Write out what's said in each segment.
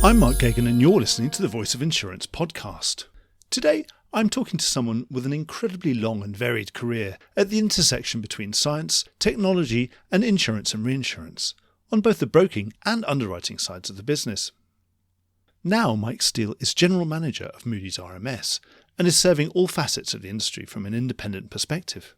I'm Mark Gagan and you're listening to the Voice of Insurance podcast. Today, I'm talking to someone with an incredibly long and varied career at the intersection between science, technology and insurance and reinsurance, on both the broking and underwriting sides of the business. Now Mike Steele is General Manager of Moody's RMS and is serving all facets of the industry from an independent perspective.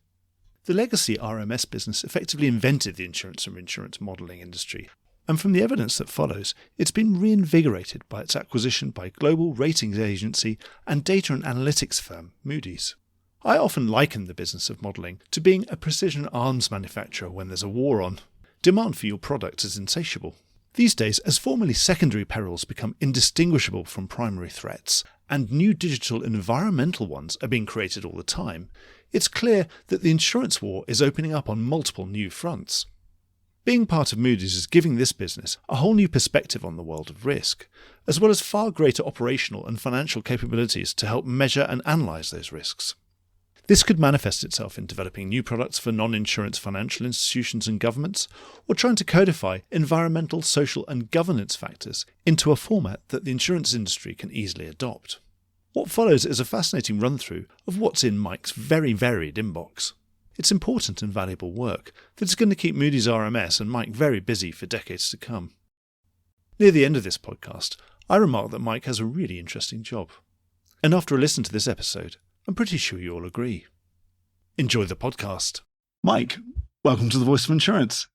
The legacy RMS business effectively invented the insurance and reinsurance modelling industry, and from the evidence that follows, it's been reinvigorated by its acquisition by global ratings agency and data and analytics firm Moody's. I often liken the business of modelling to being a precision arms manufacturer when there's a war on. Demand for your product is insatiable. These days, as formerly secondary perils become indistinguishable from primary threats, and new digital environmental ones are being created all the time, it's clear that the insurance war is opening up on multiple new fronts. Being part of Moody's is giving this business a whole new perspective on the world of risk, as well as far greater operational and financial capabilities to help measure and analyse those risks. This could manifest itself in developing new products for non-insurance financial institutions and governments, or trying to codify environmental, social and governance factors into a format that the insurance industry can easily adopt. What follows is a fascinating run-through of what's in Mike's very varied inbox. It's important and valuable work that's going to keep Moody's RMS and Mike very busy for decades to come. Near the end of this podcast, I remark that Mike has a really interesting job. And after a listen to this episode, I'm pretty sure you all agree. Enjoy the podcast. Mike, welcome to the Voice of Insurance.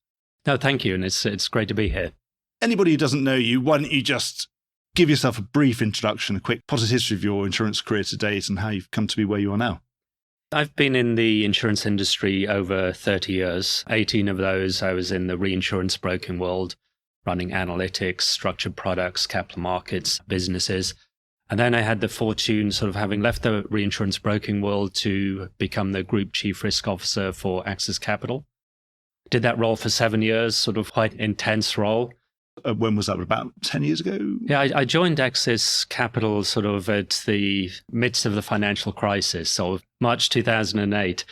No, thank you, and it's great to be here. Anybody who doesn't know you, why don't you just give yourself a brief introduction, a quick potted history of your insurance career to date and how you've come to be where you are now? I've been in the insurance industry over 30 years. 18 of those I was in the reinsurance broking world, running analytics, structured products, capital markets, businesses. And then I had the fortune, sort of having left the reinsurance broking world, to become the Group Chief Risk Officer for Axis Capital. Did that role for 7 years, sort of quite intense role. When was that? About 10 years ago? Yeah, I joined Axis Capital sort of at the midst of the financial crisis, so March 2008.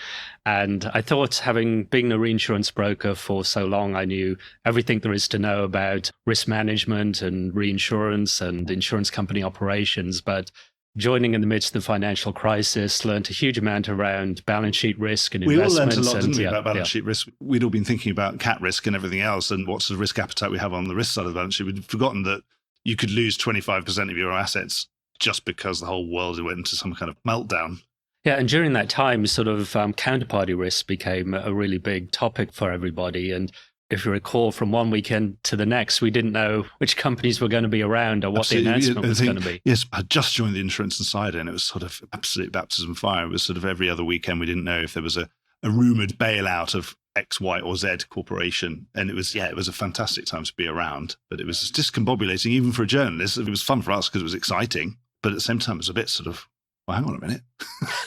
And I thought, having been a reinsurance broker for so long, I knew everything there is to know about risk management and reinsurance and insurance company operations. But joining in the midst of the financial crisis, learned a huge amount around balance sheet risk and investments. We all learned a lot, didn't we, about balance sheet risk? We'd all been thinking about cat risk and everything else and what sort of risk appetite we have on the risk side of the balance sheet. We'd forgotten that you could lose 25% of your assets just because the whole world went into some kind of meltdown. Yeah, and during that time, sort of counterparty risk became a really big topic for everybody. And if you recall, from one weekend to the next, we didn't know which companies were going to be around or what the announcement was going to be. Yes, I just joined the Insurance Insider and it was sort of absolute baptism of fire. It was sort of every other weekend we didn't know if there was a rumoured bailout of X, Y or Z corporation. And it was a fantastic time to be around. But it was discombobulating even for a journalist. It was fun for us because it was exciting. But at the same time, it was a bit sort of, well, hang on a minute.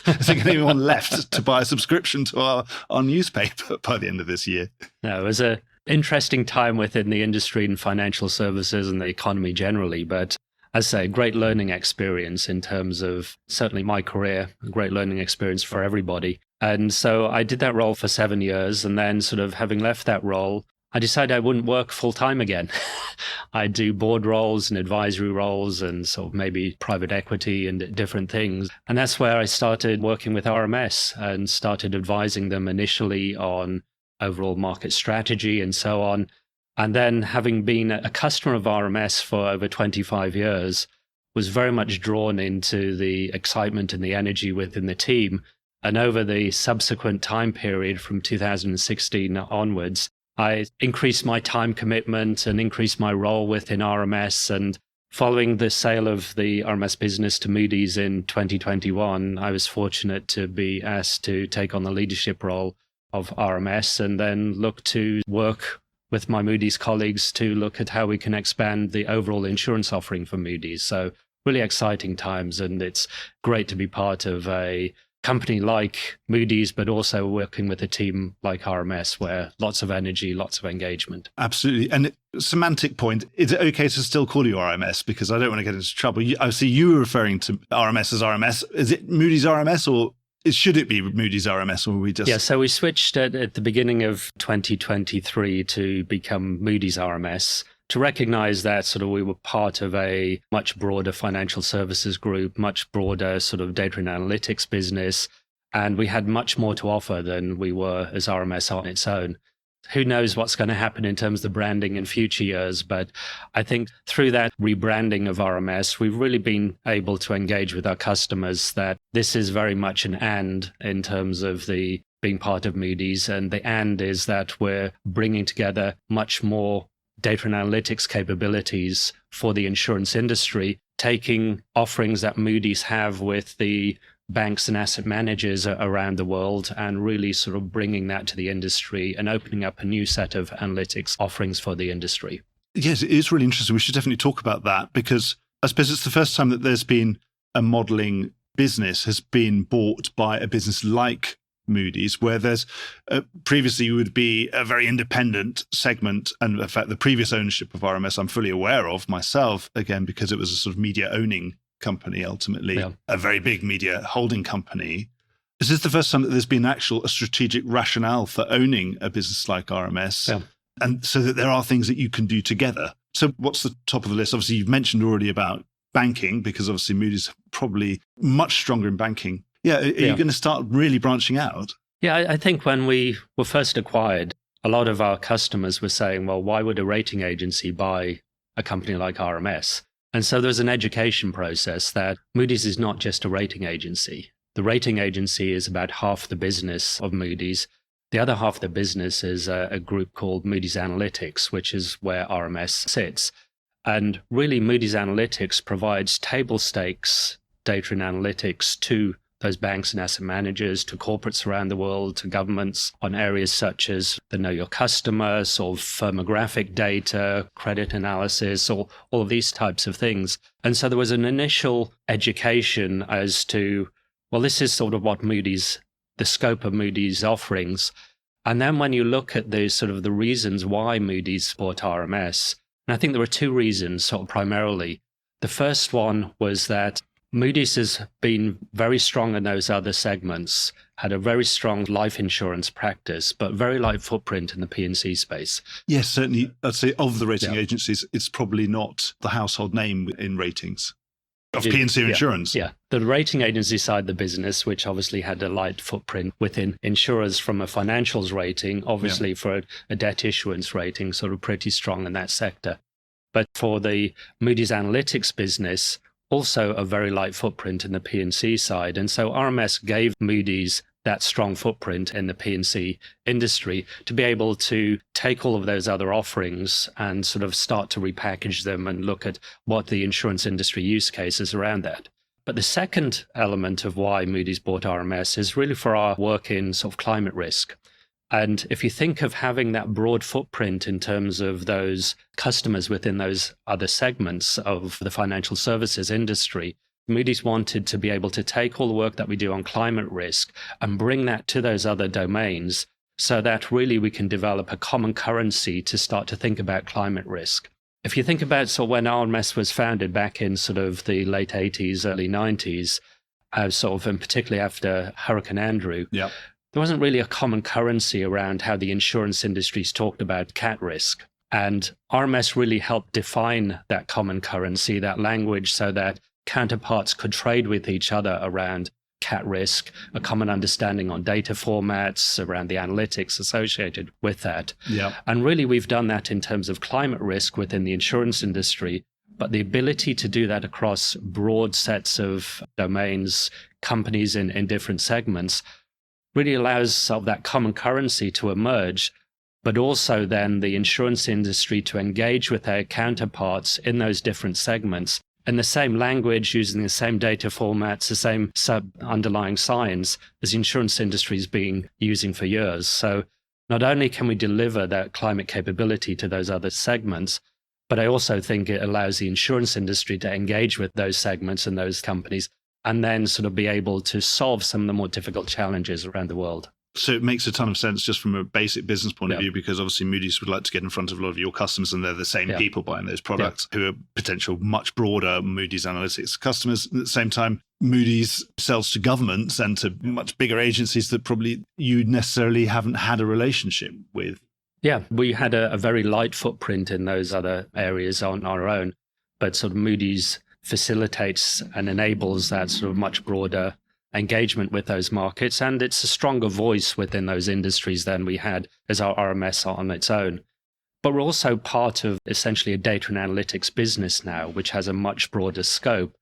I think anyone left to buy a subscription to our newspaper by the end of this year. No, it was a interesting time within the industry and financial services and the economy generally. But as I say, great learning experience in terms of certainly my career, a great learning experience for everybody. And so I did that role for 7 years. And then sort of having left that role, I decided I wouldn't work full time again. I'd do board roles and advisory roles and sort of maybe private equity and different things. And that's where I started working with RMS and started advising them initially on overall market strategy and so on. And then, having been a customer of RMS for over 25 years, was very much drawn into the excitement and the energy within the team. And over the subsequent time period from 2016 onwards, I increased my time commitment and increased my role within RMS. And following the sale of the RMS business to Moody's in 2021, I was fortunate to be asked to take on the leadership role of RMS and then look to work with my Moody's colleagues to look at how we can expand the overall insurance offering for Moody's. So really exciting times, and it's great to be part of a company like Moody's, but also working with a team like RMS where lots of energy, lots of engagement. Absolutely. And semantic point, is it okay to still call you RMS? Because I don't want to get into trouble. I see you were referring to RMS as RMS. Is it Moody's RMS or should it be Moody's RMS, or we just... Yeah, so we switched at the beginning of 2023 to become Moody's RMS. to recognize that sort of we were part of a much broader financial services group, much broader sort of data and analytics business, and we had much more to offer than we were as RMS on its own. Who knows what's going to happen in terms of the branding in future years, but I think through that rebranding of RMS, we've really been able to engage with our customers that this is very much an and in terms of the being part of Moody's, and the and is that we're bringing together much more data and analytics capabilities for the insurance industry, taking offerings that Moody's have with the banks and asset managers around the world and really sort of bringing that to the industry and opening up a new set of analytics offerings for the industry. Yes, it is really interesting. We should definitely talk about that because I suppose it's the first time that there's been a modelling business has been bought by a business like Moody's, where there's previously would be a very independent segment. And in fact, the previous ownership of RMS, I'm fully aware of myself, again, because it was a sort of media owning company, ultimately, a very big media holding company. Is this the first time that there's been a strategic rationale for owning a business like RMS? Yeah. And so that there are things that you can do together. So what's the top of the list? Obviously, you've mentioned already about banking, because obviously Moody's probably much stronger in banking. Yeah, are you going to start really branching out? Yeah, I think when we were first acquired, a lot of our customers were saying, well, why would a rating agency buy a company like RMS? And so there's an education process that Moody's is not just a rating agency. The rating agency is about half the business of Moody's. The other half of the business is a group called Moody's Analytics, which is where RMS sits. And really, Moody's Analytics provides table stakes data and analytics to those banks and asset managers, to corporates around the world, to governments on areas such as the know your customer, sort of firmographic data, credit analysis, or all of these types of things. And so there was an initial education as to, well, this is sort of what Moody's, the scope of Moody's offerings. And then when you look at the sort of the reasons why Moody's bought RMS, and I think there were two reasons, sort of primarily. The first one was that Moody's has been very strong in those other segments, had a very strong life insurance practice, but very light footprint in the P&C space. Yes, certainly. I'd say of the rating agencies, it's probably not the household name in ratings of P&C insurance. Yeah, the rating agency side of the business, which obviously had a light footprint within insurers from a financials rating, obviously for a debt issuance rating, sort of pretty strong in that sector. But for the Moody's Analytics business, also a very light footprint in the P&C side. And so RMS gave Moody's that strong footprint in the P&C industry to be able to take all of those other offerings and sort of start to repackage them and look at what the insurance industry use cases around that. But the second element of why Moody's bought RMS is really for our work in sort of climate risk. And if you think of having that broad footprint in terms of those customers within those other segments of the financial services industry, Moody's wanted to be able to take all the work that we do on climate risk and bring that to those other domains so that really we can develop a common currency to start to think about climate risk. If you think about sort of when RMS was founded back in sort of the late 80s, early 90s, sort of, and particularly after Hurricane Andrew, there wasn't really a common currency around how the insurance industry's talked about cat risk. And RMS really helped define that common currency, that language, so that counterparts could trade with each other around cat risk, a common understanding on data formats, around the analytics associated with that. And really, we've done that in terms of climate risk within the insurance industry, but the ability to do that across broad sets of domains, companies in different segments, really allows sort of that common currency to emerge, but also then the insurance industry to engage with their counterparts in those different segments in the same language, using the same data formats, the same underlying science as the insurance industry has been using for years. So not only can we deliver that climate capability to those other segments, but I also think it allows the insurance industry to engage with those segments and those companies and then sort of be able to solve some of the more difficult challenges around the world. So it makes a ton of sense just from a basic business point of view, because obviously Moody's would like to get in front of a lot of your customers and they're the same people buying those products who are potential much broader Moody's Analytics customers. At the same time, Moody's sells to governments and to much bigger agencies that probably you necessarily haven't had a relationship with. Yeah, we had a very light footprint in those other areas on our own, but sort of Moody's facilitates and enables that sort of much broader engagement with those markets. And it's a stronger voice within those industries than we had as our RMS on its own. But we're also part of essentially a data and analytics business now, which has a much broader scope.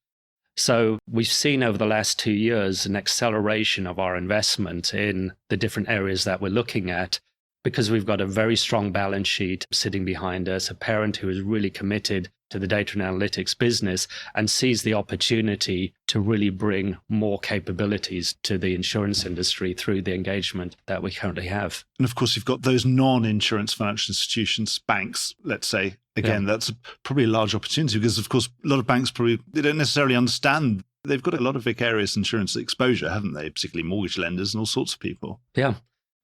So we've seen over the last 2 years an acceleration of our investment in the different areas that we're looking at, because we've got a very strong balance sheet sitting behind us, a parent who is really committed to the data and analytics business and sees the opportunity to really bring more capabilities to the insurance industry through the engagement that we currently have. And of course, you've got those non-insurance financial institutions, banks, let's say. Again, that's probably a large opportunity because, of course, a lot of banks they don't necessarily understand. They've got a lot of vicarious insurance exposure, haven't they? Particularly mortgage lenders and all sorts of people. Yeah.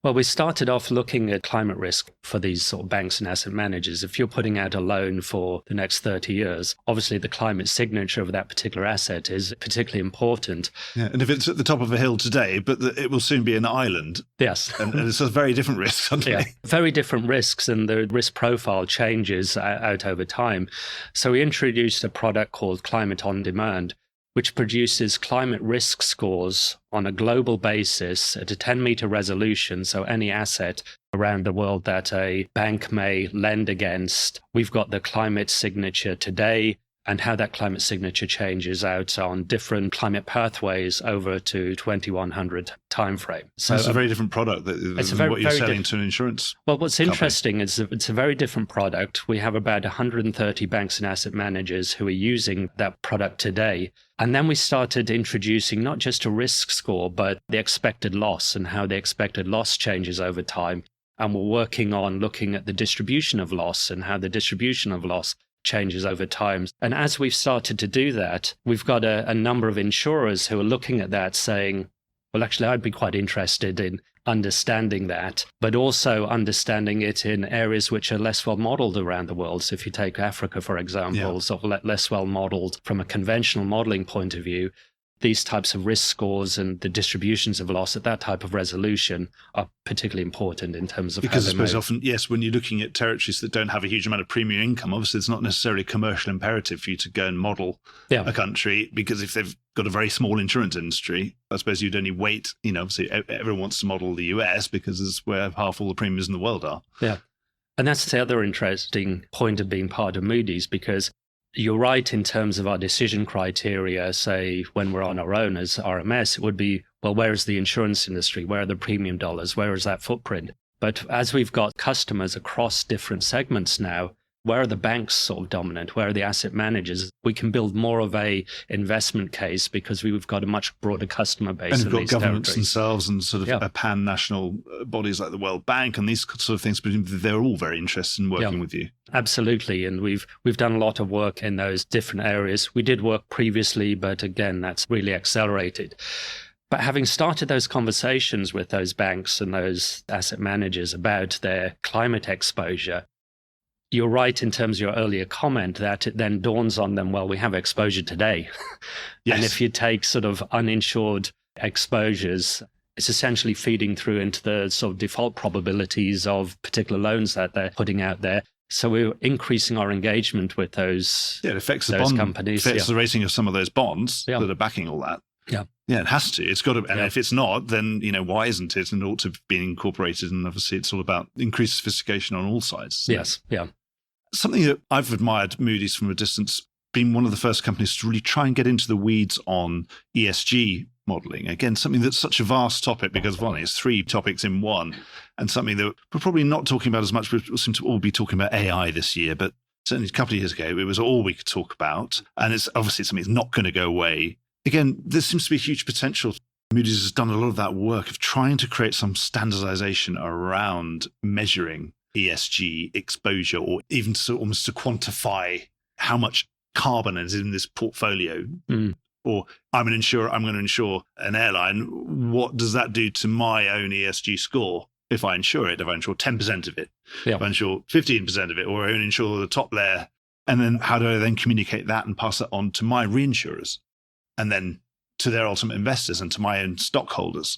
Well, we started off looking at climate risk for these sort of banks and asset managers. If you're putting out a loan for the next 30 years, obviously the climate signature of that particular asset is particularly important. Yeah, and if it's at the top of a hill today, but it will soon be an island. Yes. and it's a very different risk, aren't they? Very different risks, and the risk profile changes out over time. So we introduced a product called Climate on Demand, which produces climate risk scores on a global basis at a 10-meter resolution. So any asset around the world that a bank may lend against, we've got the climate signature today and how that climate signature changes out on different climate pathways over to 2100 timeframe. So it's a very different product than what you're selling to an insurance Well, what's company. interesting is it's a very different product. We have about 130 banks and asset managers who are using that product today. And then we started introducing not just a risk score, but the expected loss and how the expected loss changes over time. And we're working on looking at the distribution of loss and how the distribution of loss changes over time. And as we've started to do that, we've got a number of insurers who are looking at that saying, well, actually, I'd be quite interested in understanding that, but also understanding it in areas which are less well modeled around the world. So if you take Africa, for example, sort of less well modeled from a conventional modeling point of view, these types of risk scores and the distributions of loss at that type of resolution are particularly important in terms of because I suppose often, yes, when you're looking at territories that don't have a huge amount of premium income, obviously it's not necessarily a commercial imperative for you to go and model a country, because if they've got a very small insurance industry, I suppose you'd only wait, obviously everyone wants to model the US because it's where half all the premiums in the world are. Yeah. And that's the other interesting point of being part of Moody's, because you're right in terms of our decision criteria. Say when we're on our own as RMS, it would be, well, where is the insurance industry? Where are the premium dollars? Where is that footprint? But as we've got customers across different segments now, where are the banks sort of dominant? Where are the asset managers? We can build more of a investment case because we've got a much broader customer base. And you've got governments themselves and sort of pan-national bodies like the World Bank and these sort of things. They're all very interested in working with you. Absolutely. And we've done a lot of work in those different areas. We did work previously, but again, that's really accelerated. But having started those conversations with those banks and those asset managers about their climate exposure, you're right in terms of your earlier comment that it then dawns on them, well, we have exposure today. Yes. And if you take sort of uninsured exposures, it's essentially feeding through into the sort of default probabilities of particular loans that they're putting out there. So we're increasing our engagement with those, it affects the bond companies. It affects the rating of some of those bonds that are backing all that. Yeah, it has to. It's got to. And if it's not, then, why isn't it? And it ought to be incorporated. And obviously, it's all about increased sophistication on all sides. Yes. Yeah. Something that I've admired Moody's from a distance, being one of the first companies to really try and get into the weeds on ESG modeling. Again, something that's such a vast topic because, one, it's 3 topics in one, and something that we're probably not talking about as much. We seem to all be talking about AI this year, but certainly a couple of years ago, it was all we could talk about. And it's obviously something that's not going to go away. Again, there seems to be huge potential. Moody's has done a lot of that work of trying to create some standardization around measuring ESG exposure, or even almost to quantify how much carbon is in this portfolio. Or I'm an insurer, I'm going to insure an airline. What does that do to my own ESG score if I insure it? If I insure 10% of it, if I insure 15% of it, or I only insure the top layer, and then how do I then communicate that and pass it on to my reinsurers? And then to their ultimate investors and to my own stockholders.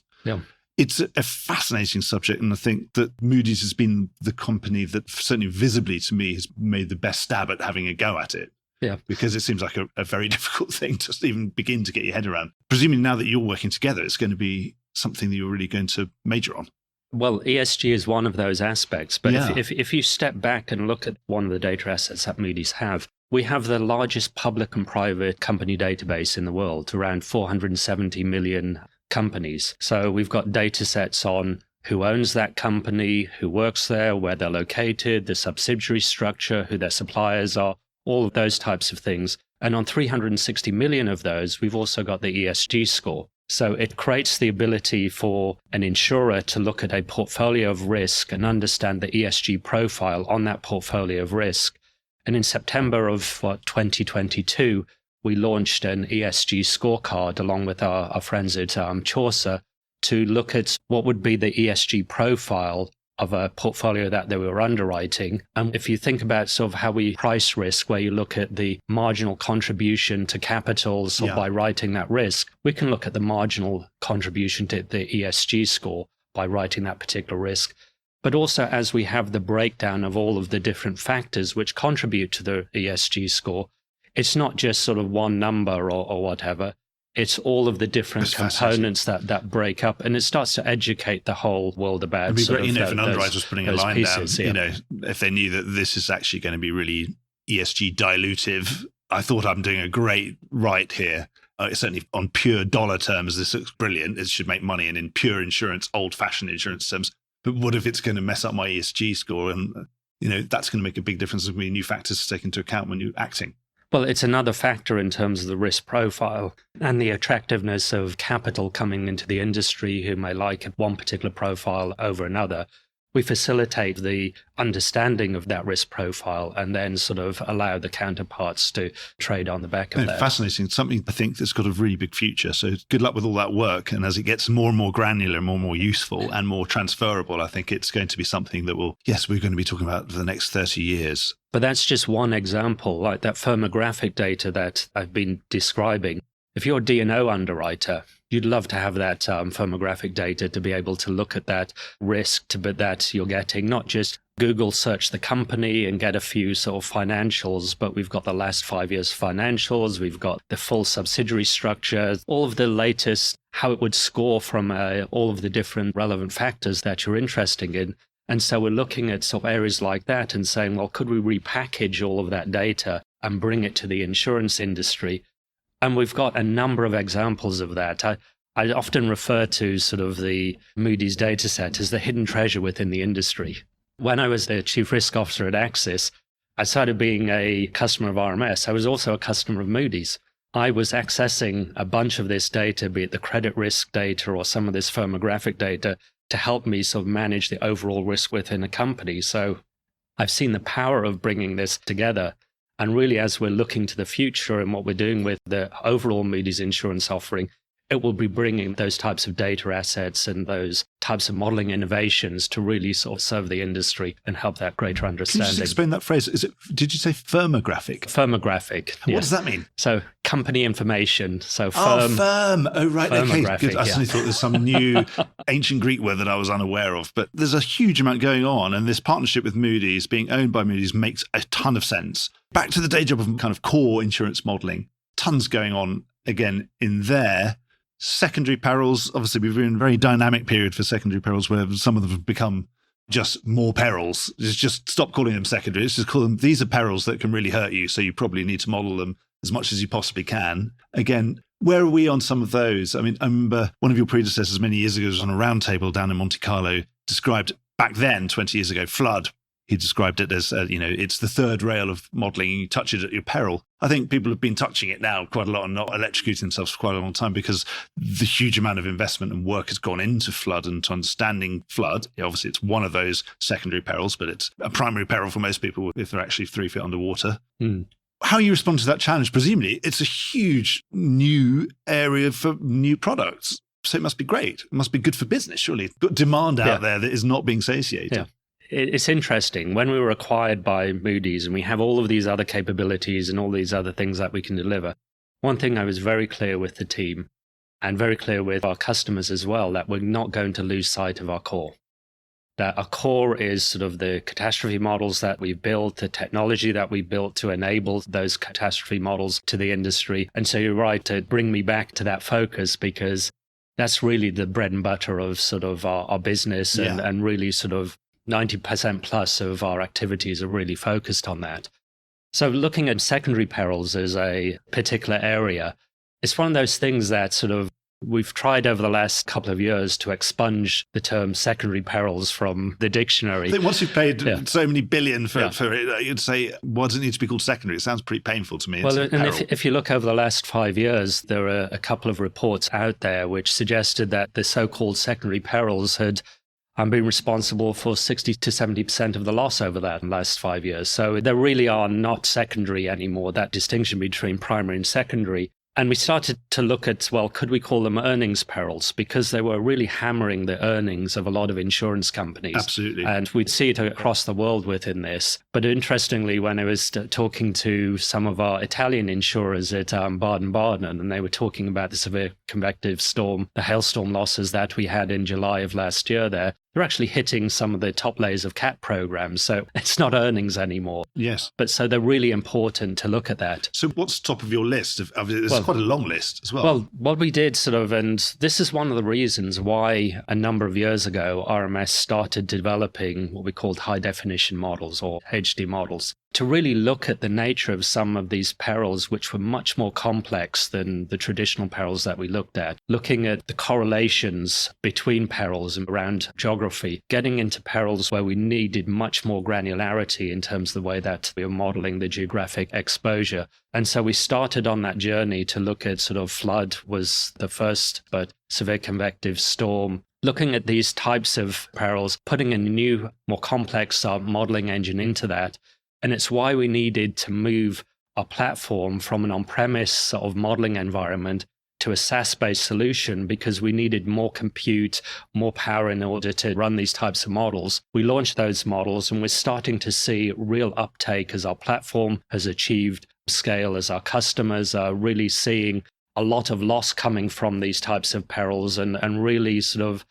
It's a fascinating subject, and I think that Moody's has been the company that certainly visibly to me has made the best stab at having a go at it. Yeah. Because it seems like a very difficult thing to even begin to get your head around. Presumably now that you're working together, it's going to be something that you're really going to major on. Well, ESG is one of those aspects. But Yeah. if you step back and look at one of the data assets that Moody's have, we have the largest public and private company database in the world, around 470 million companies. So we've got data sets on who owns that company, who works there, where they're located, the subsidiary structure, who their suppliers are, all of those types of things. And on 360 million of those, we've also got the ESG score. So it creates the ability for an insurer to look at a portfolio of risk and understand the ESG profile on that portfolio of risk. And in September of 2022, we launched an ESG scorecard along with our friends at Chaucer to look at what would be the ESG profile of a portfolio that they were underwriting. And if you think about sort of how we price risk, where you look at the marginal contribution to capital, so by writing that risk, we can look at the marginal contribution to the ESG score by writing that particular risk. But also as we have the breakdown of all of the different factors which contribute to the ESG score, it's not just sort of one number or whatever. It's all of the different components that break up, and it starts to educate the whole world about. It'd be great, if an underwriter was putting a line pieces, down, if they knew that this is actually going to be really ESG dilutive. I thought I'm doing a great right here. Certainly on pure dollar terms, this looks brilliant. It should make money, and in pure insurance, old-fashioned insurance terms. But what if it's going to mess up my ESG score? And that's going to make a big difference. There'll be new factors to take into account when you're acting. Well, it's another factor in terms of the risk profile and the attractiveness of capital coming into the industry who may like one particular profile over another. We facilitate the understanding of that risk profile and then sort of allow the counterparts to trade on the back of that. Fascinating. Something I think that's got a really big future. So good luck with all that work. And as it gets more and more granular, more and more useful and more transferable, I think it's going to be something that we're going to be talking about for the next 30 years. But that's just one example, like that firmographic data that I've been describing. If you're a D&O underwriter, you'd love to have that firmographic data to be able to look at that risk that you're getting, not just Google search the company and get a few sort of financials, but we've got the last 5 years financials, we've got the full subsidiary structure, all of the latest, how it would score from all of the different relevant factors that you're interested in. And so we're looking at sort of areas like that and saying, well, could we repackage all of that data and bring it to the insurance industry? And we've got a number of examples of that. I often refer to sort of the Moody's data set as the hidden treasure within the industry. When I was the chief risk officer at Axis, I started being a customer of RMS. I was also a customer of Moody's. I was accessing a bunch of this data, be it the credit risk data or some of this firmographic data, to help me sort of manage the overall risk within a company. So I've seen the power of bringing this together. And really, as we're looking to the future and what we're doing with the overall Moody's insurance offering, it will be bringing those types of data assets and those types of modeling innovations to really sort of serve the industry and help that greater understanding. Can you just explain that phrase? Did you say firmographic? Firmographic. What does that mean? So company information. So firm. Oh, firm. Oh, right. Okay, good. I suddenly thought there's some new ancient Greek word that I was unaware of. But there's a huge amount going on. And this partnership with Moody's, being owned by Moody's, makes a ton of sense. Back to the day job of kind of core insurance modeling. Tons going on again in there. Secondary perils, obviously we've been in a very dynamic period for secondary perils where some of them have become just more perils. Just stop calling them secondary. Let's just call them, these are perils that can really hurt you. So you probably need to model them as much as you possibly can. Again, where are we on some of those? I mean, I remember one of your predecessors many years ago was on a round table down in Monte Carlo, described back then, 20 years ago, flood. He described it as, it's the third rail of modelling and you touch it at your peril. I think people have been touching it now quite a lot and not electrocuting themselves for quite a long time because the huge amount of investment and work has gone into flood and to understanding flood. Obviously, it's one of those secondary perils, but it's a primary peril for most people if they're actually 3 feet underwater. How you respond to that challenge, presumably, it's a huge new area for new products. So it must be great. It must be good for business, surely. You've got demand out there that is not being satiated. Yeah. It's interesting. When we were acquired by Moody's and we have all of these other capabilities and all these other things that we can deliver, one thing I was very clear with the team, and very clear with our customers as well that we're not going to lose sight of our core. That our core is sort of the catastrophe models that we built, the technology that we built to enable those catastrophe models to the industry. And so you're right to bring me back to that focus, because that's really the bread and butter of sort of our business, and really sort of 90% plus of our activities are really focused on that. So looking at secondary perils as a particular area, it's one of those things that sort of we've tried over the last couple of years to expunge the term secondary perils from the dictionary. I think once you've paid so many billion for it, you'd say, why does it need to be called secondary? It sounds pretty painful to me. Well, and if you look over the last 5 years, there are a couple of reports out there which suggested that the so-called secondary perils had been responsible for 60 to 70% of the loss over that last 5 years. So there really are not secondary anymore, that distinction between primary and secondary. And we started to look at, well, could we call them earnings perils? Because they were really hammering the earnings of a lot of insurance companies. Absolutely. And we'd see it across the world within this. But interestingly, when I was talking to some of our Italian insurers at Baden-Baden, and they were talking about the severe convective storm, the hailstorm losses that we had in July of last year there, they're actually hitting some of the top layers of CAT programs. So it's not earnings anymore. Yes. But so they're really important to look at that. So what's top of your list? It's quite a long list as well. Well, what we did sort of, and this is one of the reasons why a number of years ago, RMS started developing what we called high definition models, or HD models, to really look at the nature of some of these perils, which were much more complex than the traditional perils that we looked at, looking at the correlations between perils and around geography, getting into perils where we needed much more granularity in terms of the way that we were modeling the geographic exposure. And so we started on that journey to look at sort of flood was the first, but severe convective storm, looking at these types of perils, putting a new, more complex modeling engine into that. And it's why we needed to move our platform from an on-premise sort of modeling environment to a SaaS-based solution, because we needed more compute, more power in order to run these types of models. We launched those models, and we're starting to see real uptake as our platform has achieved scale, as our customers are really seeing a lot of loss coming from these types of perils, and really sort of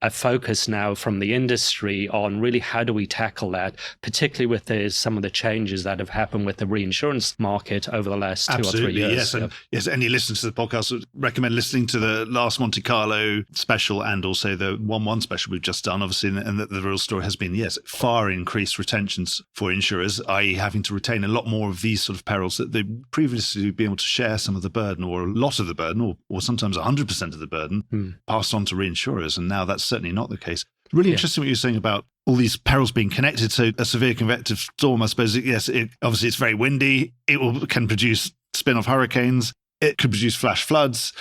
a focus now from the industry on really how do we tackle that, particularly with some of the changes that have happened with the reinsurance market over the last 2 or 3 years. Yes, and yes, any listeners to the podcast would recommend listening to the last Monte Carlo special and also the 1/1 special we've just done, obviously, and the real story has been, yes, far increased retentions for insurers, i.e. having to retain a lot more of these sort of perils that they previously would be able to share some of the burden, or a lot of the burden, or sometimes 100% of the burden passed on to reinsurers, and now that's certainly not the case. Really interesting what you're saying about all these perils being connected. So a severe convective storm, I suppose, obviously it's very windy. It can produce spin-off hurricanes. It could produce flash floods.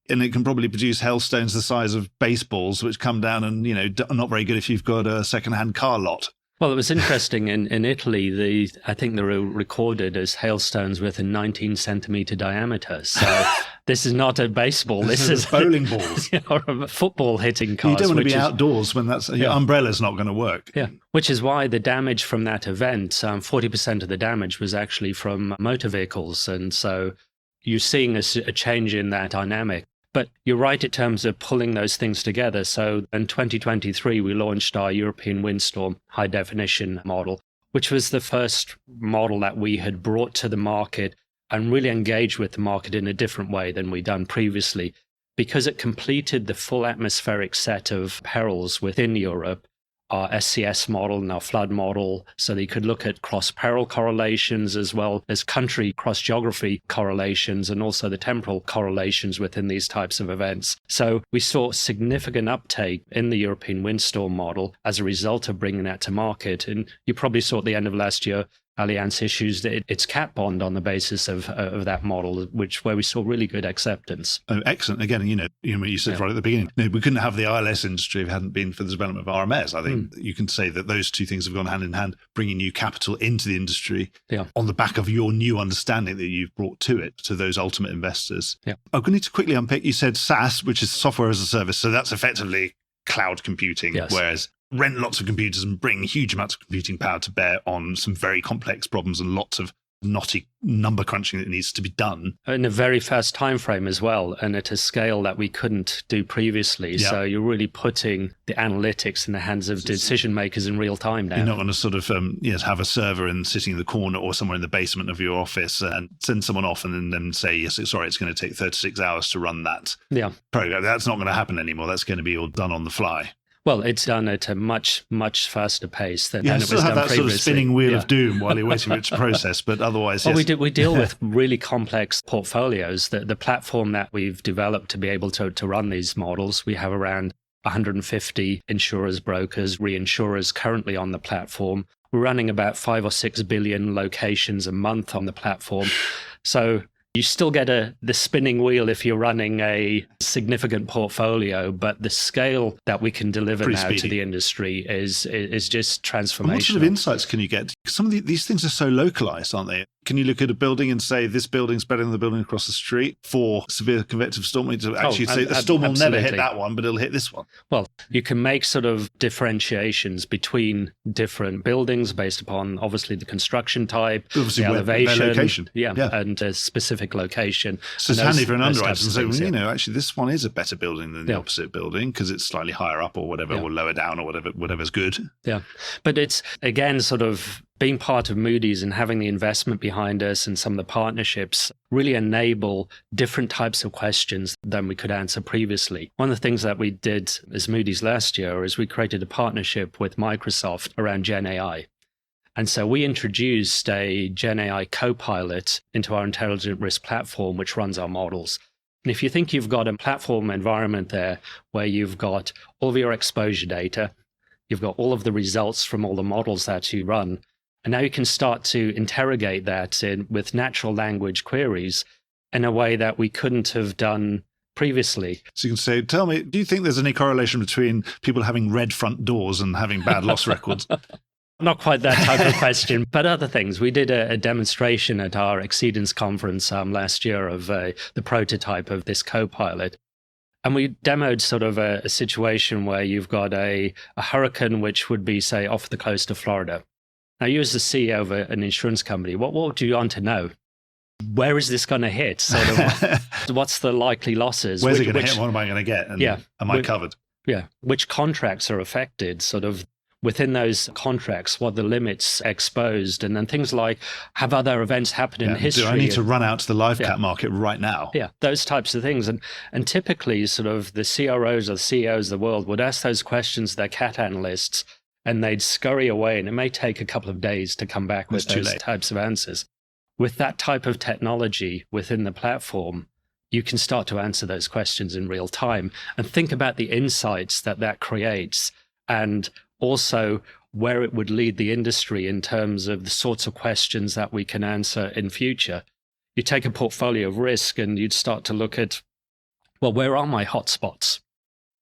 And it can probably produce hailstones the size of baseballs, which come down and, are not very good if you've got a second-hand car lot. Well, it was interesting in Italy, I think they were recorded as hailstones with a 19-centimeter diameter. So this is not a baseball. This is bowling balls. Or a football hitting cars. You don't want to be outdoors when your umbrella's not going to work. Yeah, which is why the damage from that event, 40% of the damage was actually from motor vehicles. And so you're seeing a change in that dynamic. But you're right in terms of pulling those things together. So in 2023, we launched our European windstorm high definition model, which was the first model that we had brought to the market and really engaged with the market in a different way than we'd done previously, because it completed the full atmospheric set of perils within Europe, our SCS model and our flood model, so that you could look at cross-peril correlations as well as country cross-geography correlations, and also the temporal correlations within these types of events. So we saw significant uptake in the European windstorm model as a result of bringing that to market. And you probably saw at the end of last year, Allianz issues its cat bond on the basis of that model, where we saw really good acceptance. Oh, excellent. Again, you said right at the beginning, we couldn't have the ILS industry if it hadn't been for the development of RMS. I think you can say that those two things have gone hand in hand, bringing new capital into the industry on the back of your new understanding that you've brought to those ultimate investors. Yeah. I'm going to need to quickly unpick, you said SaaS, which is software as a service. So that's effectively cloud computing, whereas rent lots of computers and bring huge amounts of computing power to bear on some very complex problems and lots of knotty number crunching that needs to be done. In a very fast time frame as well, and at a scale that we couldn't do previously. Yeah. So you're really putting the analytics in the hands of decision makers in real time now. You're not going to sort of have a server sitting in the corner or somewhere in the basement of your office and send someone off and then say, yes, sorry, it's going to take 36 hours to run that program. That's not going to happen anymore. That's going to be all done on the fly. Well, it's done at a much, much faster pace than it was still have done that previously. sort of spinning wheel of doom while you're waiting for it to process, but otherwise, well, yes. we deal with really complex portfolios. The platform that we've developed to be able to run these models, we have around 150 insurers, brokers, reinsurers currently on the platform. We're running about 5 or 6 billion locations a month on the platform. So you still get the spinning wheel if you're running a significant portfolio, but the scale that we can deliver Pretty now speedy to the industry is just transformational. And what sort of insights can you get? Some of these things are so localized, aren't they? Can you look at a building and say this building's better than the building across the street for severe convective storm? To actually say the storm will never hit that one, but it'll hit this one. Well, you can make sort of differentiations between different buildings based upon obviously the construction type, obviously the elevation, their location, and a specific location. So it's handy for an underwriter to say, actually this one is a better building than the opposite building because it's slightly higher up or whatever, or lower down or whatever's good. Yeah, but it's again sort of being part of Moody's and having the investment behind us and some of the partnerships really enable different types of questions than we could answer previously. One of the things that we did as Moody's last year is we created a partnership with Microsoft around Gen AI. And so we introduced a Gen AI co-pilot into our intelligent risk platform, which runs our models. And if you think you've got a platform environment there where you've got all of your exposure data, you've got all of the results from all the models that you run, and now you can start to interrogate that with natural language queries in a way that we couldn't have done previously. So you can say, tell me, do you think there's any correlation between people having red front doors and having bad loss records? Not quite that type of question, but other things. We did a demonstration at our Exceedance conference last year of the prototype of this co-pilot. And we demoed sort of a situation where you've got a hurricane, which would be, say, off the coast of Florida. Now, you as the CEO of an insurance company, what would you want to know? Where is this going to hit? Sort of, what's the likely losses? Where's it going to hit? What am I going to get? And am I covered? Yeah. Which contracts are affected? Sort of within those contracts, what the limits exposed? And then things like, have other events happened in history? Do I need to run out to the live cat market right now? Yeah, those types of things. And typically sort of the CROs or the CEOs of the world would ask those questions to their cat analysts, and they'd scurry away, and it may take a couple of days to come back with those types of answers. With that type of technology within the platform, you can start to answer those questions in real time and think about the insights that creates, and also where it would lead the industry in terms of the sorts of questions that we can answer in future. You take a portfolio of risk and you'd start to look at, well, where are my hotspots?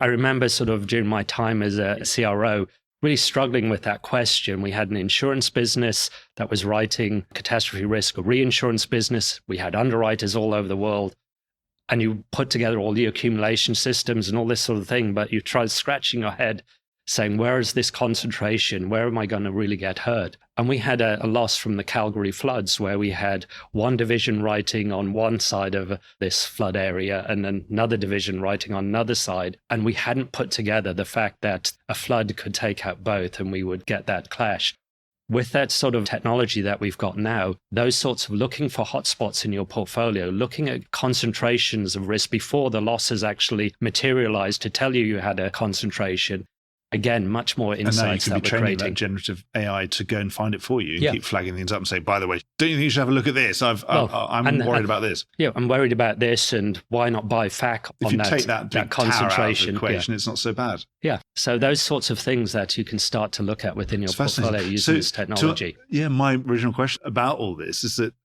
I remember sort of during my time as a CRO, really struggling with that question. We had an insurance business that was writing catastrophe risk, a reinsurance business. We had underwriters all over the world. And you put together all the accumulation systems and all this sort of thing, but you try scratching your head saying, where is this concentration? Where am I going to really get hurt? And we had a loss from the Calgary floods where we had one division writing on one side of this flood area and another division writing on another side. And we hadn't put together the fact that a flood could take out both and we would get that clash. With that sort of technology that we've got now, those sorts of looking for hotspots in your portfolio, looking at concentrations of risk before the losses actually materialized to tell you had a concentration. Again, much more insights that we're creating. And now you can be training that generative AI to go and find it for you and keep flagging things up and say, by the way, don't you think you should have a look at this? I'm worried about this. Yeah, I'm worried about this, and why not buy FAC on that concentration? If you take that concentration out of the equation, it's not so bad. Yeah, so those sorts of things that you can start to look at within your portfolio using this technology. My original question about all this is that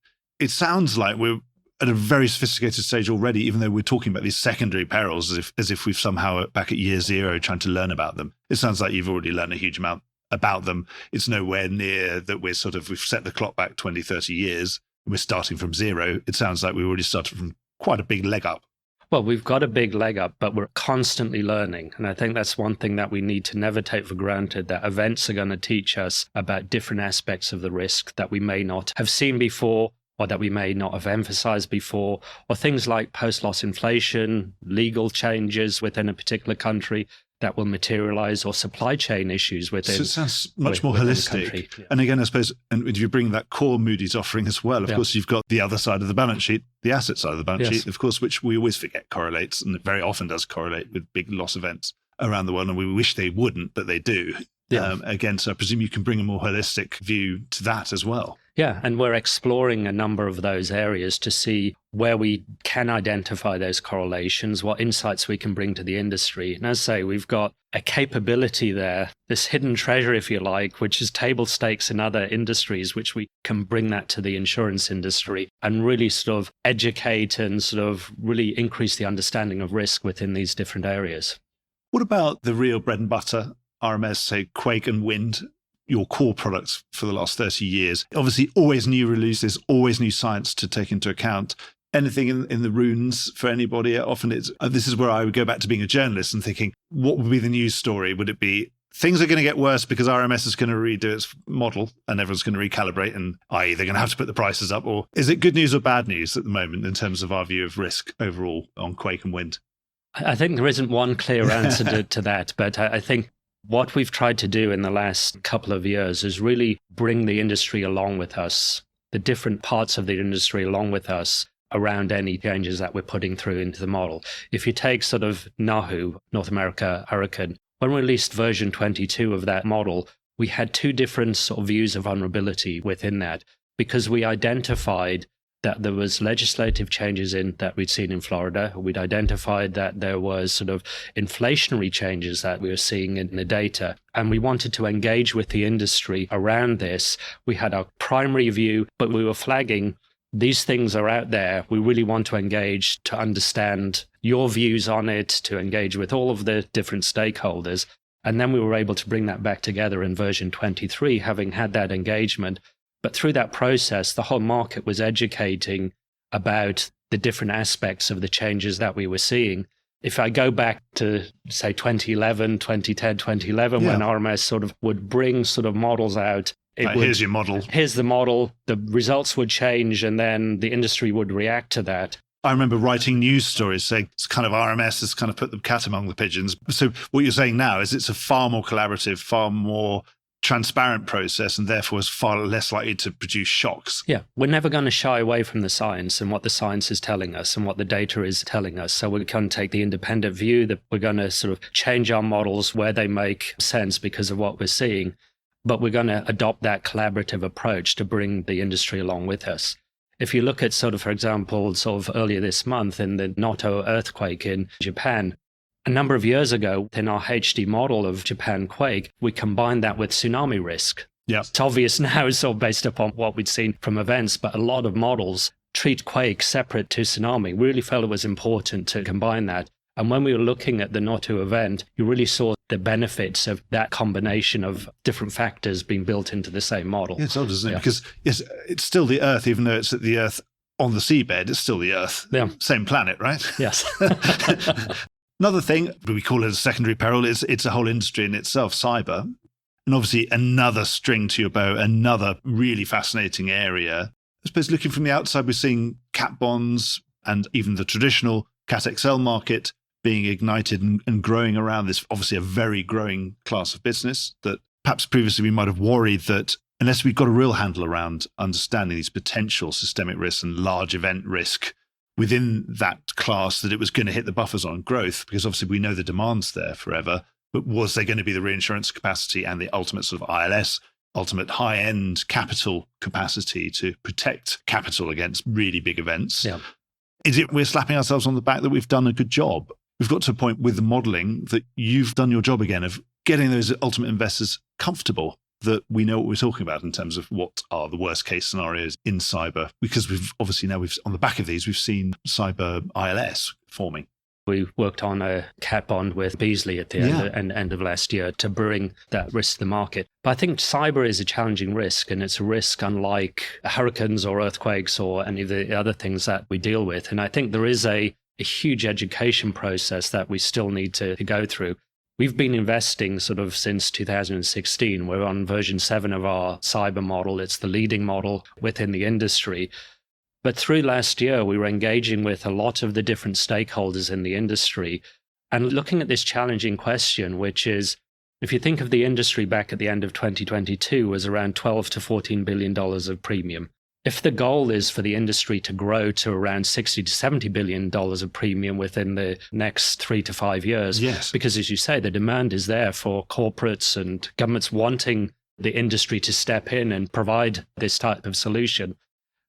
it sounds like we're at a very sophisticated stage already, even though we're talking about these secondary perils as if we've somehow back at year zero trying to learn about them. It sounds like you've already learned a huge amount about them. It's nowhere near that we've set the clock back 20, 30 years. We're starting from zero. It sounds like we already started from quite a big leg up. Well, we've got a big leg up, but we're constantly learning. And I think that's one thing that we need to never take for granted, that events are going to teach us about different aspects of the risk that we may not have seen before, or that we may not have emphasized before, or things like post-loss inflation, legal changes within a particular country that will materialize, or supply chain issues within. So it sounds much more holistic. Yeah. And again, I suppose, and if you bring that core Moody's offering as well, of course, you've got the other side of the balance sheet, the asset side of the balance sheet, of course, which we always forget correlates, and it very often does correlate with big loss events around the world. And we wish they wouldn't, but they do. Again, so I presume you can bring a more holistic view to that as well. Yeah, and we're exploring a number of those areas to see where we can identify those correlations, what insights we can bring to the industry. And as I say, we've got a capability there, this hidden treasure, if you like, which is table stakes in other industries, which we can bring that to the insurance industry and really sort of educate and sort of really increase the understanding of risk within these different areas. What about the real bread and butter RMS, say quake and wind, your core products for the last 30 years? Obviously, always new releases, always new science to take into account. Anything in the runes for anybody? Often this is where I would go back to being a journalist and thinking, what would be the news story? Would it be things are going to get worse because RMS is going to redo its model and everyone's going to recalibrate, and i.e. they're going to have to put the prices up? Or is it good news or bad news at the moment in terms of our view of risk overall on quake and wind? I think there isn't one clear answer to that, but I think what we've tried to do in the last couple of years is really bring the industry along with us, the different parts of the industry along with us around any changes that we're putting through into the model. If you take sort of NAHU, North America Hurricane, when we released version 22 of that model, we had two different sort of views of vulnerability within that, because we identified that there was legislative changes in that we'd seen in Florida. We'd identified that there was sort of inflationary changes that we were seeing in the data. And we wanted to engage with the industry around this. We had our primary view, but we were flagging these things are out there. We really want to engage to understand your views on it, to engage with all of the different stakeholders. And then we were able to bring that back together in version 23, having had that engagement. But through that process, the whole market was educating about the different aspects of the changes that we were seeing. If I go back to, say, 2011, 2010, 2011, when RMS sort of would bring sort of models out. Here's your model. Here's the model. The results would change, and then the industry would react to that. I remember writing news stories saying it's kind of RMS has kind of put the cat among the pigeons. So what you're saying now is it's a far more collaborative, far more transparent process, and therefore is far less likely to produce shocks. Yeah, we're never going to shy away from the science and what the science is telling us and what the data is telling us. So we're going to take the independent view that we're going to sort of change our models where they make sense because of what we're seeing. But we're going to adopt that collaborative approach to bring the industry along with us. If you look at sort of, for example, sort of earlier this month in the Noto earthquake in Japan, a number of years ago, in our HD model of Japan quake, we combined that with tsunami risk. Yeah. It's obvious now, it's all based upon what we'd seen from events, but a lot of models treat quake separate to tsunami. We really felt it was important to combine that. And when we were looking at the Noto event, you really saw the benefits of that combination of different factors being built into the same model. Yeah, it's odd, isn't it? Because yes, it's still the Earth, even though it's at the Earth on the seabed, it's still the Earth. Yeah. Same planet, right? Yes. Another thing, we call it a secondary peril, it's a whole industry in itself, cyber. And obviously another string to your bow, another really fascinating area. I suppose looking from the outside, we're seeing cat bonds and even the traditional cat XL market being ignited and growing around this, obviously a very growing class of business that perhaps previously we might have worried that unless we've got a real handle around understanding these potential systemic risks and large event risk within that class, that it was going to hit the buffers on growth, because obviously we know the demand's there forever. But was there going to be the reinsurance capacity and the ultimate sort of ILS, ultimate high-end capital capacity to protect capital against really big events? Yeah. Is it we're slapping ourselves on the back that we've done a good job? We've got to a point with the modeling that you've done your job again of getting those ultimate investors comfortable that we know what we're talking about in terms of what are the worst case scenarios in cyber, because we've obviously now on the back of these, we've seen cyber ILS forming. We worked on a cat bond with Beazley at the end of last year to bring that risk to the market. But I think cyber is a challenging risk, and it's a risk unlike hurricanes or earthquakes or any of the other things that we deal with. And I think there is a a huge education process that we still need to go through. We've been investing sort of since 2016. We're on version 7 of our cyber model. It's the leading model within the industry. But through last year, we were engaging with a lot of the different stakeholders in the industry and looking at this challenging question, which is, if you think of the industry back at the end of 2022 was around $12 to $14 billion of premium. If the goal is for the industry to grow to around $60 to $70 billion of premium within the next 3 to 5 years, yes, because as you say, the demand is there for corporates and governments wanting the industry to step in and provide this type of solution,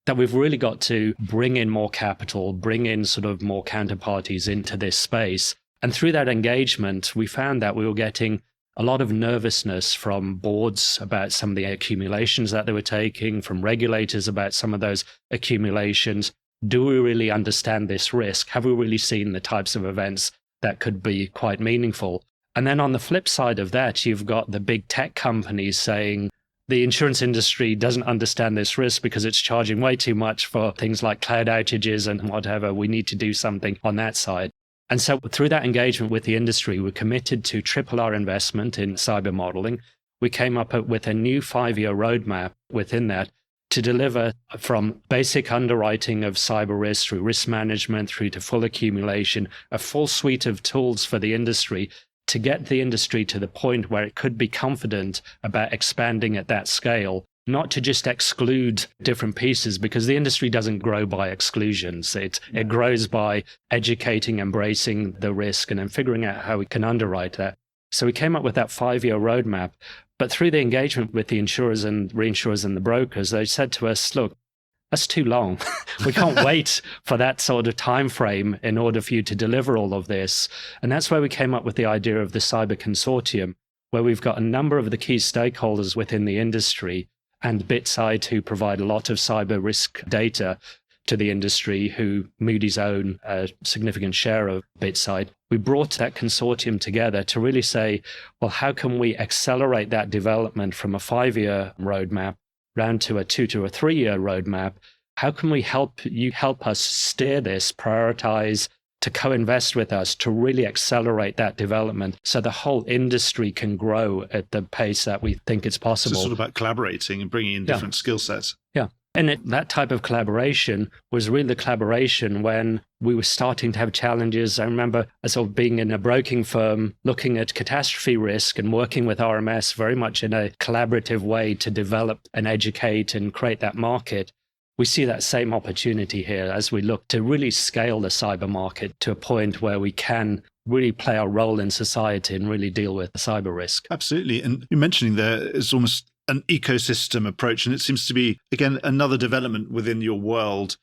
that we've really got to bring in more capital, bring in sort of more counterparties into this space. And through that engagement, we found that we were getting a lot of nervousness from boards about some of the accumulations that they were taking, from regulators about some of those accumulations. Do we really understand this risk? Have we really seen the types of events that could be quite meaningful? And then on the flip side of that, you've got the big tech companies saying the insurance industry doesn't understand this risk because it's charging way too much for things like cloud outages and whatever. We need to do something on that side. And so through that engagement with the industry, we're committed to triple our investment in cyber modeling. We came up with a new 5-year roadmap within that to deliver from basic underwriting of cyber risk through risk management through to full accumulation, a full suite of tools for the industry to get the industry to the point where it could be confident about expanding at that scale. Not to just exclude different pieces, because the industry doesn't grow by exclusions. It grows by educating, embracing the risk, and then figuring out how we can underwrite that. So we came up with that 5-year roadmap. But through the engagement with the insurers and reinsurers and the brokers, they said to us, look, that's too long. We can't wait for that sort of time frame in order for you to deliver all of this. And that's where we came up with the idea of the Cyber Consortium, where we've got a number of the key stakeholders within the industry and BitSide, who provide a lot of cyber risk data to the industry, who Moody's own a significant share of BitSide. We brought that consortium together to really say, well, how can we accelerate that development from a 5-year roadmap round to a 2 to a 3-year roadmap? How can we help us steer this, prioritize, to co-invest with us to really accelerate that development so the whole industry can grow at the pace that we think it's possible. So it's sort of about collaborating and bringing in different skill sets. Yeah. And that type of collaboration was really the collaboration when we were starting to have challenges. I remember sort of being in a broking firm, looking at catastrophe risk and working with RMS very much in a collaborative way to develop and educate and create that market. We see that same opportunity here as we look to really scale the cyber market to a point where we can really play our role in society and really deal with the cyber risk. Absolutely. And you're mentioning there is almost an ecosystem approach, and it seems to be, again, another development within your world,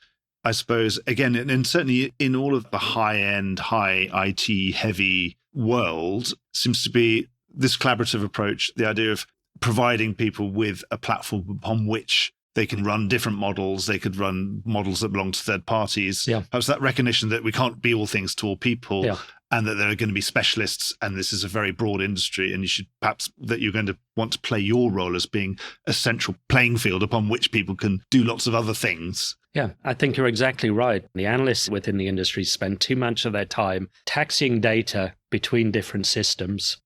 I suppose, again, and certainly in all of the high-end, high IT-heavy world, seems to be this collaborative approach, the idea of providing people with a platform upon which they can run different models. They could run models that belong to third parties. Yeah. Perhaps that recognition that we can't be all things to all people, and that there are going to be specialists, and this is a very broad industry, and you should perhaps that you're going to want to play your role as being a central playing field upon which people can do lots of other things. Yeah, I think you're exactly right. The analysts within the industry spend too much of their time taxiing data between different systems,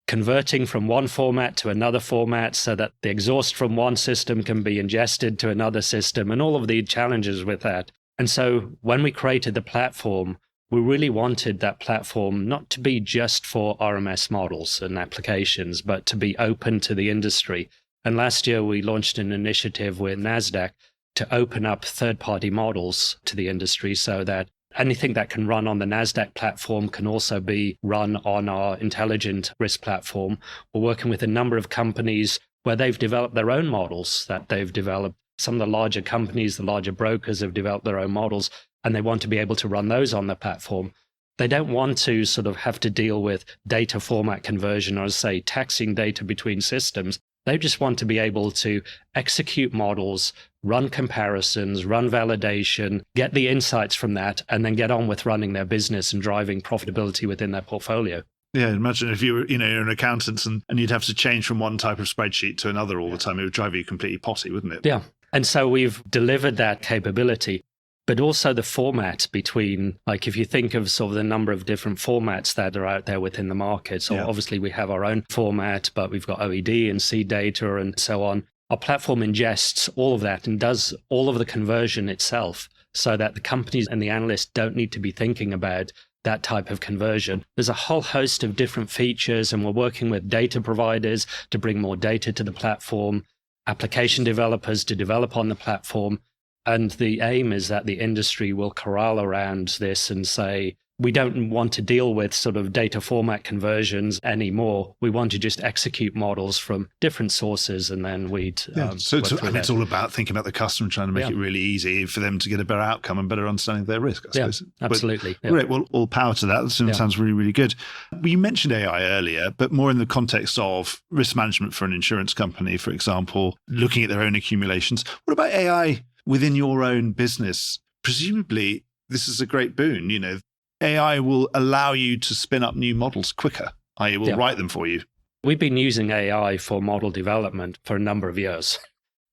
converting from one format to another format so that the exhaust from one system can be ingested to another system, and all of the challenges with that. And so when we created the platform, we really wanted that platform not to be just for RMS models and applications, but to be open to the industry. And last year, we launched an initiative with NASDAQ to open up third-party models to the industry so that anything that can run on the NASDAQ platform can also be run on our intelligent risk platform. We're working with a number of companies where they've developed their own models that they've developed. Some of the larger companies, the larger brokers have developed their own models, and they want to be able to run those on the platform. They don't want to sort of have to deal with data format conversion or, say, taxing data between systems. They just want to be able to execute models, run comparisons, run validation, get the insights from that, and then get on with running their business and driving profitability within their portfolio. Yeah, imagine if you were, you're an accountant and you'd have to change from one type of spreadsheet to another all the time. It would drive you completely potty, wouldn't it? Yeah. And so we've delivered that capability. but also the format between, like if you think of sort of the number of different formats that are out there within the market. So obviously we have our own format, but we've got OED and seed data and so on. Our platform ingests all of that and does all of the conversion itself so that the companies and the analysts don't need to be thinking about that type of conversion. There's a whole host of different features, and we're working with data providers to bring more data to the platform, application developers to develop on the platform. And the aim is that the industry will corral around this and say, we don't want to deal with sort of data format conversions anymore. We want to just execute models from different sources, and then we'd it's all about thinking about the customer and trying to make it really easy for them to get a better outcome and better understanding of their risk, I suppose. Absolutely. Great. Well, all power to that. That sounds really, really good. You mentioned AI earlier, but more in the context of risk management for an insurance company, for example, looking at their own accumulations. What about AI within your own business? Presumably, this is a great boon. AI will allow you to spin up new models quicker, i.e. will write them for you. We've been using AI for model development for a number of years.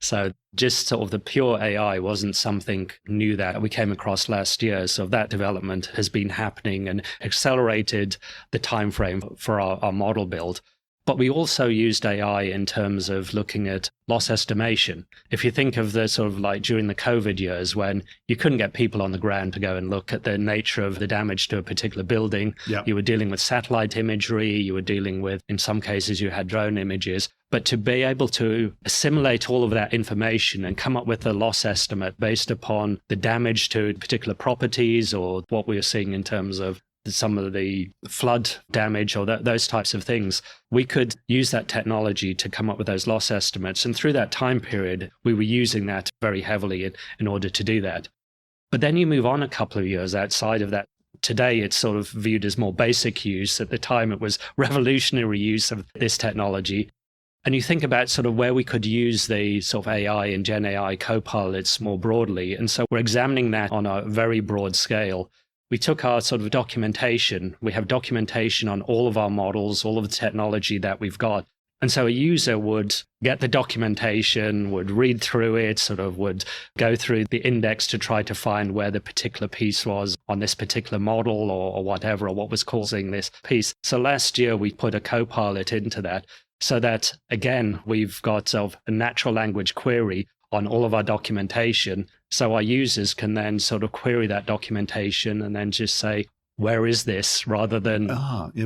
So just sort of the pure AI wasn't something new that we came across last year. So that development has been happening and accelerated the time frame for our model build. But we also used AI in terms of looking at loss estimation. If you think of the sort of like during the COVID years when you couldn't get people on the ground to go and look at the nature of the damage to a particular building, you were dealing with satellite imagery, you were dealing with, in some cases, you had drone images. But to be able to assimilate all of that information and come up with a loss estimate based upon the damage to particular properties or what we were seeing in terms of some of the flood damage or those types of things, we could use that technology to come up with those loss estimates. And through that time period, we were using that very heavily in order to do that. But then you move on a couple of years outside of that. Today, it's sort of viewed as more basic use. At the time, it was revolutionary use of this technology. And you think about sort of where we could use the sort of AI and Gen AI copilots more broadly. And so we're examining that on a very broad scale. We took our sort of documentation. We have documentation on all of our models, all of the technology that we've got. And so a user would get the documentation, would read through it, sort of would go through the index to try to find where the particular piece was on this particular model or whatever, or what was causing this piece. So last year, we put a copilot into that so that, again, we've got sort of a natural language query on all of our documentation. So our users can then sort of query that documentation and then just say, where is this, rather than...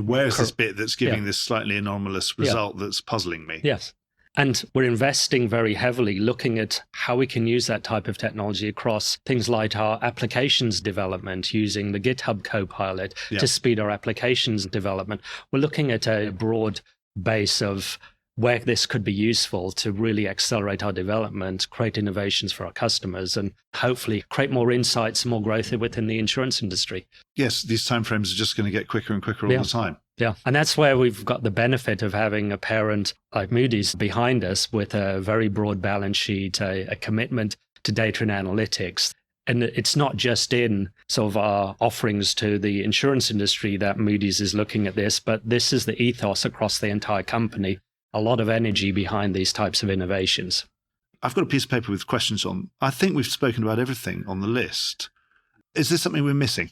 where is this bit that's giving this slightly anomalous result that's puzzling me? Yes. And we're investing very heavily looking at how we can use that type of technology across things like our applications development, using the GitHub Copilot to speed our applications development. We're looking at a broad base of where this could be useful to really accelerate our development, create innovations for our customers, and hopefully create more insights and more growth within the insurance industry. Yes, these timeframes are just going to get quicker and quicker all the time. Yeah, and that's where we've got the benefit of having a parent like Moody's behind us with a very broad balance sheet, a commitment to data and analytics. And it's not just in sort of our offerings to the insurance industry that Moody's is looking at this, but this is the ethos across the entire company. A lot of energy behind these types of innovations. I've got a piece of paper with questions on. I think we've spoken about everything on the list. Is there something we're missing?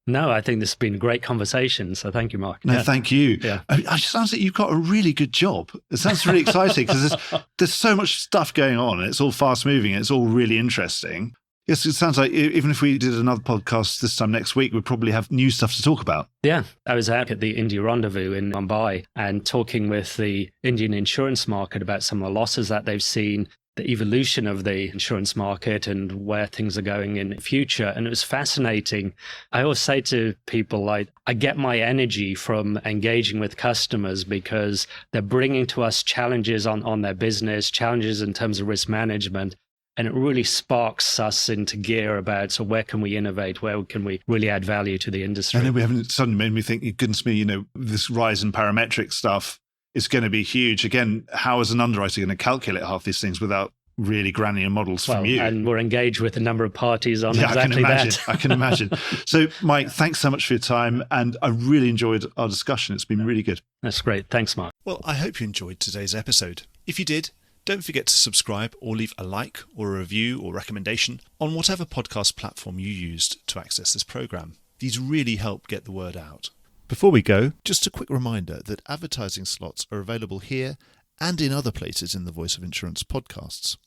No, I think this has been a great conversation. So thank you, Mark. No, thank you. Yeah. It sounds like you've got a really good job. It sounds really exciting because there's so much stuff going on and it's all fast moving. And it's all really interesting. Yes, it sounds like even if we did another podcast this time next week, we'd probably have new stuff to talk about. Yeah, I was out at the India Rendezvous in Mumbai and talking with the Indian insurance market about some of the losses that they've seen, the evolution of the insurance market and where things are going in the future. And it was fascinating. I always say to people, like, I get my energy from engaging with customers because they're bringing to us challenges on their business, challenges in terms of risk management. And it really sparks us into gear about, so where can we innovate? Where can we really add value to the industry? And then we haven't suddenly made me think, goodness me, this rise in parametric stuff is going to be huge. Again, how is an underwriter going to calculate half these things without really granular models from you? And we're engaged with a number of parties on exactly that. I can imagine. So, Mike, thanks so much for your time. And I really enjoyed our discussion. It's been really good. That's great. Thanks, Mark. Well, I hope you enjoyed today's episode. If you did, Don't forget to subscribe or leave a like or a review or recommendation on whatever podcast platform you used to access this programme. These really help get the word out. Before we go, just a quick reminder that advertising slots are available here and in other places in the Voice of Insurance podcasts.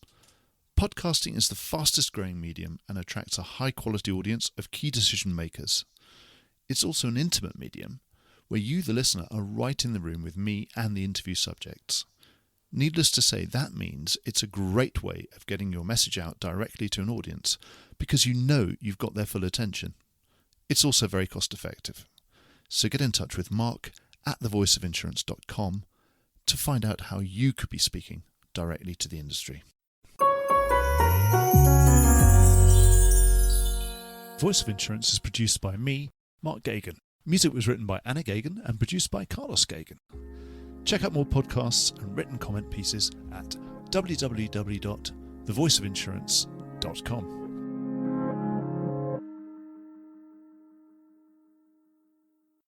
Podcasting is the fastest growing medium and attracts a high quality audience of key decision makers. It's also an intimate medium where you, the listener, are right in the room with me and the interview subjects. Needless to say, that means it's a great way of getting your message out directly to an audience because you know you've got their full attention. It's also very cost effective. So get in touch with Mark at thevoiceofinsurance.com to find out how you could be speaking directly to the industry. Voice of Insurance is produced by me, Mark Gagan. Music was written by Anna Gagan and produced by Carlos Gagan. Check out more podcasts and written comment pieces at www.thevoiceofinsurance.com.